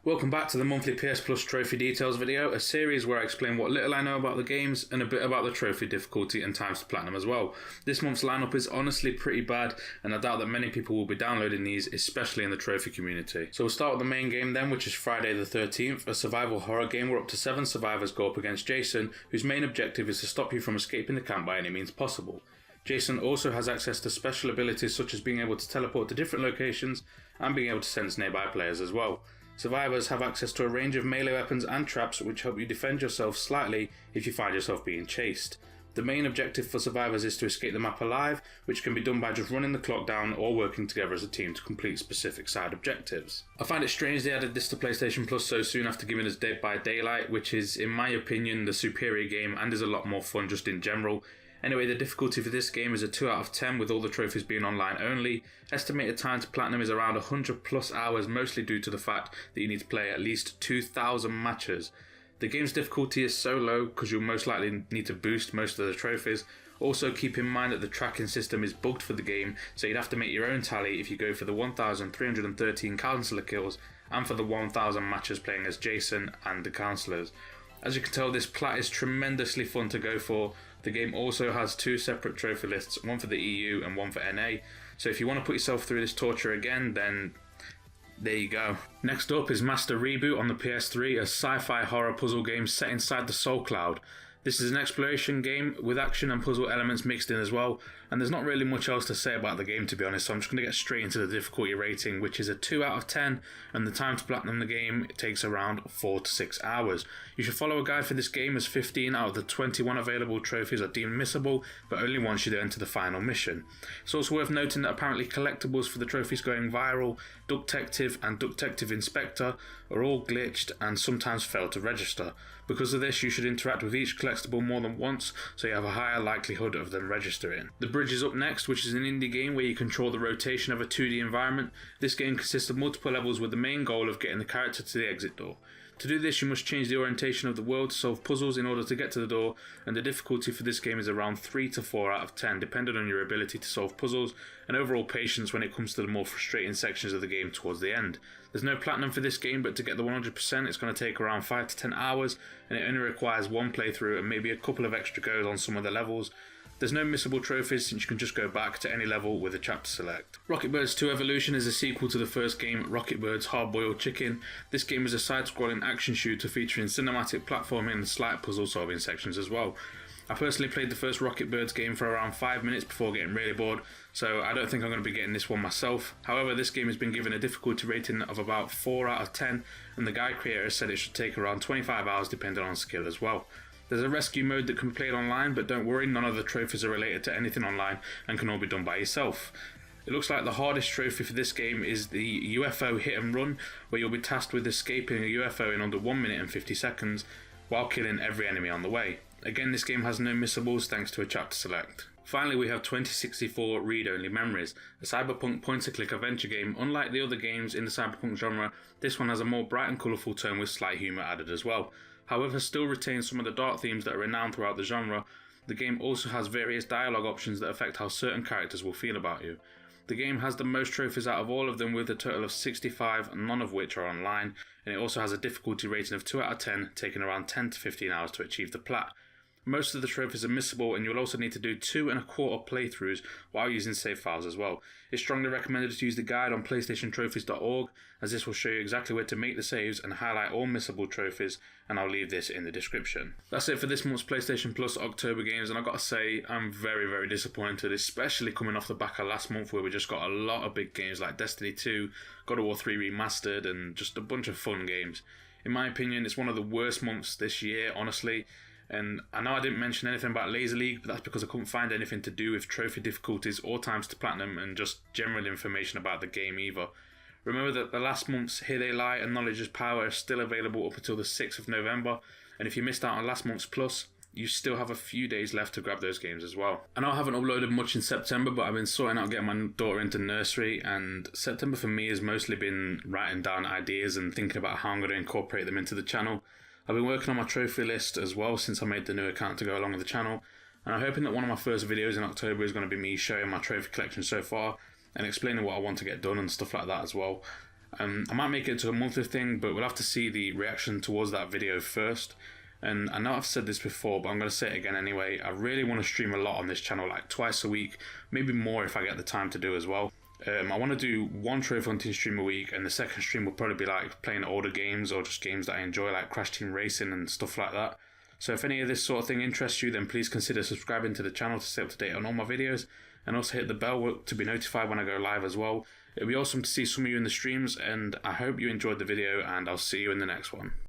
Welcome back to the monthly PS Plus Trophy Details video, a series where I explain what little I know about the games and a bit about the trophy difficulty and times to platinum as well. This month's lineup is honestly pretty bad, and I doubt that many people will be downloading these, especially in the trophy community. So we'll start with the main game then, which is Friday the 13th, a survival horror game where up to 7 survivors go up against Jason, whose main objective is to stop you from escaping the camp by any means possible. Jason also has access to special abilities such as being able to teleport to different locations and being able to sense nearby players as well. Survivors have access to a range of melee weapons and traps which help you defend yourself slightly if you find yourself being chased. The main objective for survivors is to escape the map alive, which can be done by just running the clock down or working together as a team to complete specific side objectives. I find it strange they added this to PlayStation Plus so soon after giving us Dead by Daylight, which is, in my opinion, the superior game and is a lot more fun just in general. Anyway, the difficulty for this game is a 2 out of 10 with all the trophies being online only. Estimated time to platinum is around 100 plus hours, mostly due to the fact that you need to play at least 2,000 matches. The game's difficulty is so low because you'll most likely need to boost most of the trophies. Also keep in mind that the tracking system is bugged for the game, so you'd have to make your own tally if you go for the 1,313 counsellor kills and for the 1,000 matches playing as Jason and the counsellors. As you can tell, this plat is tremendously fun to go for. The game also has 2 separate trophy lists, one for the EU and one for NA, so if you want to put yourself through this torture again, then there you go. Next up is Master Reboot on the PS3, a sci-fi horror puzzle game set inside the Soul Cloud. This is an exploration game with action and puzzle elements mixed in as well, and there's not really much else to say about the game to be honest, so I'm just going to get straight into the difficulty rating, which is a 2 out of 10, and the time to platinum the game takes around 4 to 6 hours. You should follow a guide for this game as 15 out of the 21 available trophies are deemed missable, but only once you enter the final mission. It's also worth noting that apparently collectibles for the trophies going viral, Ducktective and Ducktective Inspector, are all glitched and sometimes fail to register. Because of this, you should interact with each collectible more than once, so you have a higher likelihood of them registering. The Bridge is up next, which is an indie game where you control the rotation of a 2D environment. This game consists of multiple levels with the main goal of getting the character to the exit door. To do this, you must change the orientation of the world to solve puzzles in order to get to the door, and the difficulty for this game is around 3 to 4 out of 10, depending on your ability to solve puzzles and overall patience when it comes to the more frustrating sections of the game towards the end. There's no platinum for this game, but to get the 100% it's going to take around 5 to 10 hours, and it only requires one playthrough and maybe a couple of extra goes on some of the levels. There's no missable trophies since you can just go back to any level with a chapter select. Rocketbirds 2 Evolution is a sequel to the first game, Rocketbirds Hard Boiled Chicken. This game is a side-scrolling action shooter featuring cinematic platforming and slight puzzle solving sections as well. I personally played the first Rocketbirds game for around 5 minutes before getting really bored, so I don't think I'm going to be getting this one myself. However, this game has been given a difficulty rating of about 4 out of 10, and the guide creator said it should take around 25 hours depending on skill as well. There's a rescue mode that can be played online, but don't worry, none of the trophies are related to anything online and can all be done by yourself. It looks like the hardest trophy for this game is the UFO hit and run, where you'll be tasked with escaping a UFO in under 1 minute and 50 seconds while killing every enemy on the way. Again, this game has no missables thanks to a chapter select. Finally, we have 2064 Read-Only Memories, a cyberpunk point-and-click adventure game. Unlike the other games in the cyberpunk genre, this one has a more bright and colourful tone with slight humour added as well. However, still retains some of the dark themes that are renowned throughout the genre. The game also has various dialogue options that affect how certain characters will feel about you. The game has the most trophies out of all of them with a total of 65, none of which are online, and it also has a difficulty rating of 2 out of 10, taking around 10 to 15 hours to achieve the plat. Most of the trophies are missable, and you'll also need to do 2 1/4 playthroughs while using save files as well. It's strongly recommended to use the guide on PlayStationTrophies.org, as this will show you exactly where to make the saves and highlight all missable trophies, and I'll leave this in the description. That's it for this month's PlayStation Plus October games, and I've got to say, I'm very disappointed, especially coming off the back of last month where we just got a lot of big games like Destiny 2, God of War 3 Remastered, and just a bunch of fun games. In my opinion, it's one of the worst months this year, honestly. And I know I didn't mention anything about Laser League, but that's because I couldn't find anything to do with trophy difficulties or times to platinum and just general information about the game either. Remember that the last month's Here They Lie and Knowledge is Power are still available up until the 6th of November, and if you missed out on last month's Plus, you still have a few days left to grab those games as well. I know I haven't uploaded much in September, but I've been sorting out getting my daughter into nursery, and September for me has mostly been writing down ideas and thinking about how I'm going to incorporate them into the channel. I've been working on my trophy list as well since I made the new account to go along with the channel, and I'm hoping that one of my first videos in October is going to be me showing my trophy collection so far and explaining what I want to get done and stuff like that as well. I might make it to a monthly thing, but we'll have to see the reaction towards that video first. And I know I've said this before, but I'm going to say it again anyway. I really want to stream a lot on this channel, like twice a week, maybe more if I get the time to do as well. I want to do one trophy hunting stream a week, and the second stream will probably be like playing older games or just games that I enjoy, like Crash Team Racing and stuff like that. So if any of this sort of thing interests you, then please consider subscribing to the channel to stay up to date on all my videos, and also hit the bell to be notified when I go live as well. It'll be awesome to see some of you in the streams, and I hope you enjoyed the video, and I'll see you in the next one.